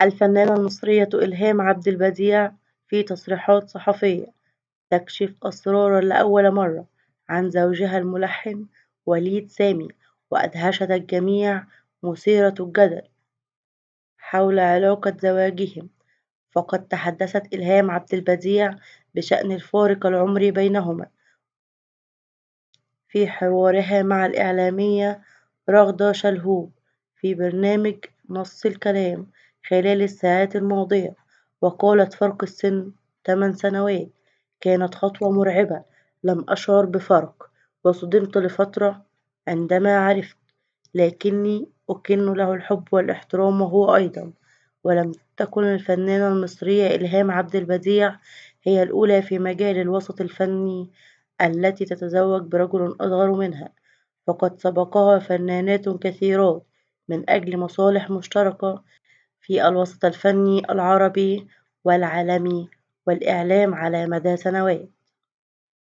الفنانة المصرية إلهام عبد البديع في تصريحات صحفية تكشف أسرارا لأول مرة عن زوجها الملحن وليد سامي، وأدهشت الجميع مثيرة الجدل حول علاقة زواجهم. فقد تحدثت إلهام عبد البديع بشأن الفارق العمري بينهما في حوارها مع الإعلامية رغدة شلهوب في برنامج نص الكلام خلال الساعات الماضية، وقالت: فرق السن 8 سنوات كانت خطوة مرعبة، لم أشعر بفرق، وصدمت لفترة عندما عرفت، لكني أكن له الحب والاحترام وهو أيضا. ولم تكن الفنانة المصرية إلهام عبد البديع هي الأولى في مجال الوسط الفني التي تتزوج برجل أصغر منها، فقد سبقها فنانات كثيرات من أجل مصالح مشتركة في الوسط الفني العربي والعالمي والإعلام على مدى سنوات.